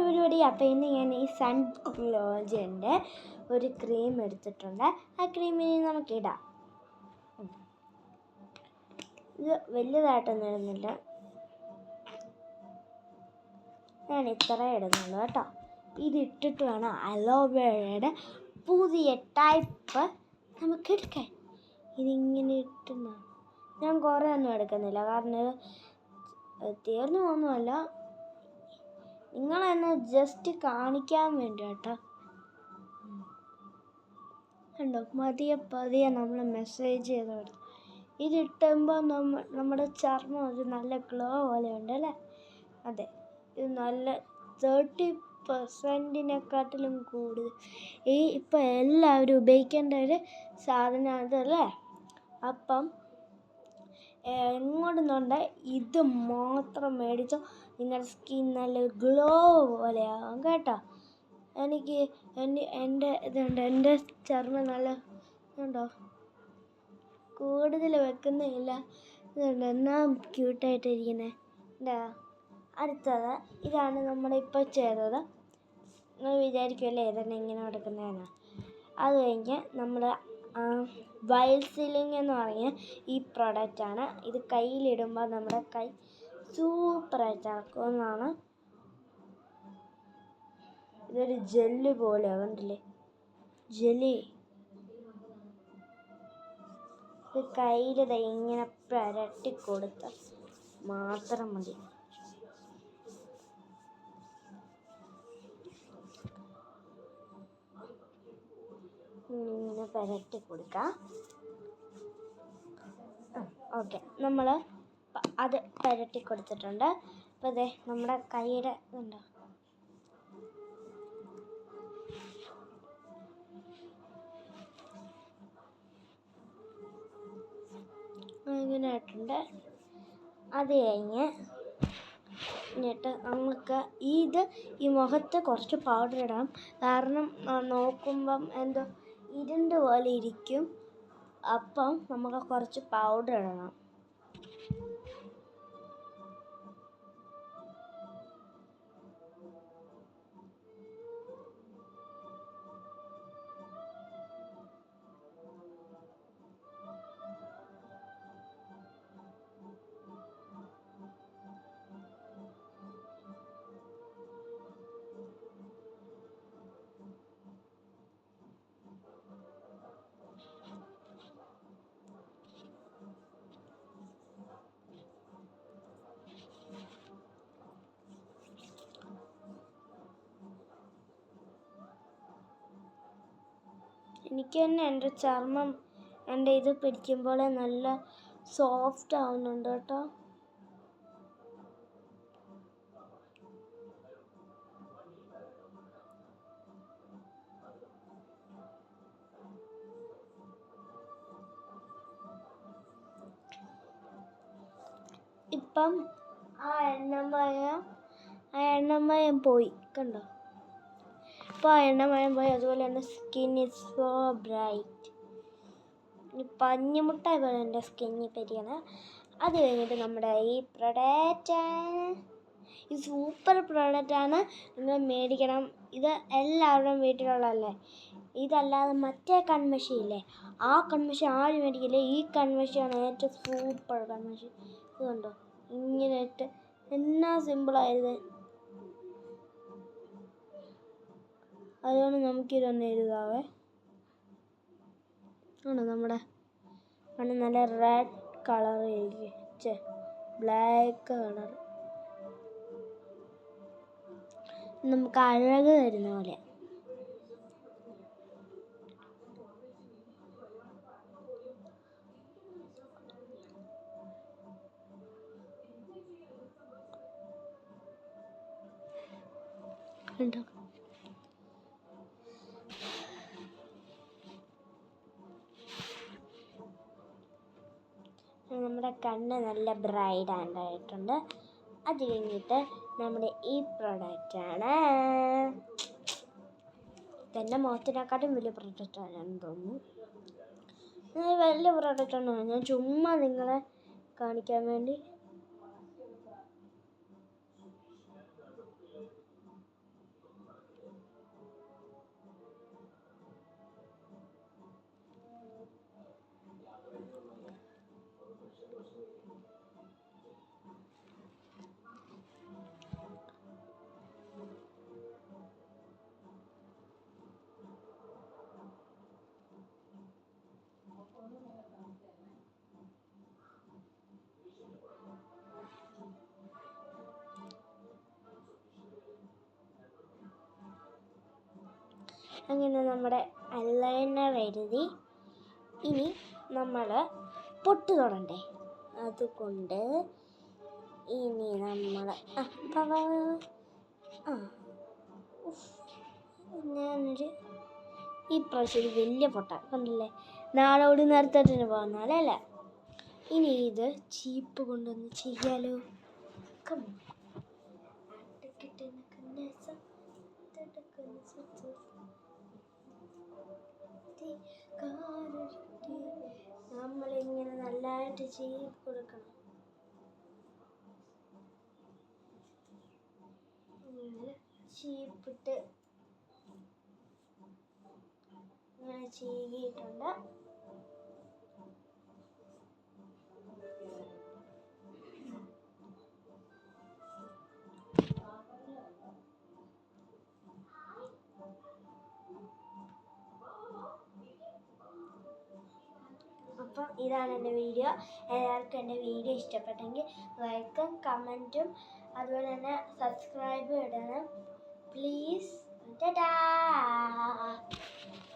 പരിപാടി. അപ്പോൾ ഇന്ന് ഞാൻ ഈ സൺഗ്ലോജൻ്റെ ഒരു ക്രീം എടുത്തിട്ടുണ്ട്. ആ ക്രീമിന് നമുക്കിടാം. ഇത് വലിയതായിട്ടൊന്നും ഇടുന്നില്ല, ഞാൻ ഇത്ര ഇടുന്നുള്ളൂ കേട്ടോ. ഇതിട്ടിട്ട് വേണം അലോവേറയുടെ പുതിയ ടൈപ്പ് നമുക്ക് എടുക്കാൻ. ഇതിങ്ങനെ ഇട്ടുന്ന ഞാൻ കുറേ ഒന്നും എടുക്കുന്നില്ല, കാരണം തീർന്നു പോകുന്നതല്ല, നിങ്ങളെന്നെ ജസ്റ്റ് കാണിക്കാൻ വേണ്ടി കേട്ടോ. കണ്ടോ, പതിയെ നമ്മൾ മെസ്സേജ് ചെയ്ത് കൊടുത്തു. ഇതിട്ടുമ്പോൾ നമ്മുടെ ചർമ്മം ഒരു നല്ല ഗ്ലോ പോലെ ഉണ്ട് അല്ലേ? അതെ, ഇത് നല്ല 30%-നെക്കാട്ടിലും കൂടുതൽ ഇപ്പം എല്ലാവരും ഉപയോഗിക്കേണ്ട ഒരു സാധനം അതല്ലേ. അപ്പം എങ്ങോട്ടുന്നുണ്ട് ഇത് മാത്രം മേടിച്ചോ, നിങ്ങളുടെ സ്കിൻ നല്ല ഗ്ലോ പോലെയാകും കേട്ടോ. എനിക്ക് എൻ്റെ ചർമ്മം നല്ല ഇതുണ്ടോ, കൂടുതൽ വെക്കുന്നില്ല, ഇതുണ്ട് എന്നാ ക്യൂട്ടായിട്ടിരിക്കുന്നത്. എന്താ അടുത്തത് ഇതാണ് നമ്മളിപ്പോൾ ചെയ്തത്. നിങ്ങൾ വിചാരിക്കുമല്ലേ ഇതന്നെ ഇങ്ങനെ എടുക്കുന്നതാണ്. അത് കഴിഞ്ഞ് നമ്മൾ വൈൽസിലിംഗ് എന്ന് പറഞ്ഞ ഈ പ്രൊഡക്റ്റാണ്. ഇത് കയ്യിലിടുമ്പോൾ നമ്മുടെ കൈ സൂപ്പറായിട്ട് ആക്കുമെന്നാണ്. ഇതൊരു ജെല്ല് പോലെ കണ്ടില്ലേ, ജെല്ലി. ഇത് കയ്യിൽ ഇങ്ങനെ പുരട്ടി കൊടുത്ത് മാത്രം മതി. ഇങ്ങനെ പുരട്ടി കൊടുക്കാം. ഓക്കെ, നമ്മൾ അത് പുരട്ടി കൊടുത്തിട്ടുണ്ട്. അപ്പോൾ അതെ നമ്മുടെ കൈയുടെ ഇതുണ്ടോ, ഇങ്ങനെ ആയിട്ടുണ്ട്. അത് കഴിഞ്ഞിട്ട് നമുക്ക് ഈ മുഖത്ത് കുറച്ച് പൗഡർ ഇടാം, കാരണം നോക്കുമ്പം എന്തോ ഇരുണ്ട് പോലെ ഇരിക്കും. അപ്പം നമുക്ക് കുറച്ച് പൗഡർ ഇടണം. എനിക്ക് തന്നെ എൻ്റെ ചർമ്മം എൻ്റെ ഇത് പിടിക്കുമ്പോൾ നല്ല സോഫ്റ്റ് ആവുന്നുണ്ട് കേട്ടോ. ഇപ്പം ആ എണ്ണമയം പോയി കണ്ടോ. ഇപ്പോൾ ആ എണ്ണമയം പോയി, അതുപോലെ തന്നെ സ്കിൻ ഈസ് സോ ബ്രൈറ്റ്. പഞ്ഞിമുട്ടായി പോലെ എൻ്റെ സ്കിന്നിൽ പറ്റിയാണ്. അത് കഴിഞ്ഞിട്ട് നമ്മുടെ ഈ സൂപ്പർ പ്രൊഡക്റ്റാണ്, നിങ്ങൾ മേടിക്കണം. ഇത് എല്ലാവരുടെയും വീട്ടിലുള്ളതല്ലേ. ഇതല്ലാതെ മറ്റേ കൺമഷി ഇല്ലേ, ആ കൺമഷി ആരും മേടിക്കില്ലേ. ഈ കൺമഷിയാണ് ഏറ്റവും സൂപ്പർ കൺമഷി. ഇതുണ്ടോ, ഇങ്ങനെ ഇട്ട് എന്നാ സിമ്പിളായത്. അതുകൊണ്ട് നമുക്കിതൊന്ന് എഴുതാവേ. ആണ് നമ്മുടെ നല്ല റെഡ് കളർ ബ്ലാക്ക് കളർ, നമുക്ക് അഴക് തരുന്ന പോലെ. കണ്ടോ, നമ്മുടെ കണ്ണ് നല്ല ബ്രൈറ്റ് ആയിട്ടുണ്ട്. അത് കഴിഞ്ഞിട്ട് നമ്മുടെ ഈ പ്രൊഡക്റ്റാണ്. ഇതെൻ്റെ മുഖത്തിനെക്കാട്ടും വലിയ പ്രൊഡക്റ്റാണെന്ന് തോന്നുന്നു. വലിയ പ്രൊഡക്റ്റാണ്, ഞാൻ ചുമ്മാ നിങ്ങളെ കാണിക്കാൻ വേണ്ടി. അങ്ങനെ നമ്മുടെ ഐലൈനർ എഴുതി. ഇനി നമ്മൾ പൊട്ട് തൊടണ്ടേ, അതുകൊണ്ട് ഇനി നമ്മൾ ഞാനൊരു ഈ പ്രാവശ്യം ഒരു വലിയ പൊട്ട കണ്ടില്ലേ, നാളോട് നേരത്തെ പോകുന്നാലല്ല. ഇനി ഇത് ചീപ്പ് കൊണ്ടൊന്ന് ചെയ്യാലോ. നമ്മളിങ്ങനെ നല്ലതായിട്ട് ചെയ്ത് കൊടുക്കണം. ചീപ്പിട്ട് ഇങ്ങനെ ചെയ്തിട്ടുണ്ട്. അപ്പം ഇതാണ് എൻ്റെ വീഡിയോ. എല്ലാവർക്കും എൻ്റെ വീഡിയോ ഇഷ്ടപ്പെട്ടെങ്കിൽ ലൈക്കും കമൻറ്റും അതുപോലെ തന്നെ സബ്സ്ക്രൈബ് ഇടണം പ്ലീസ്. ടാറ്റാ.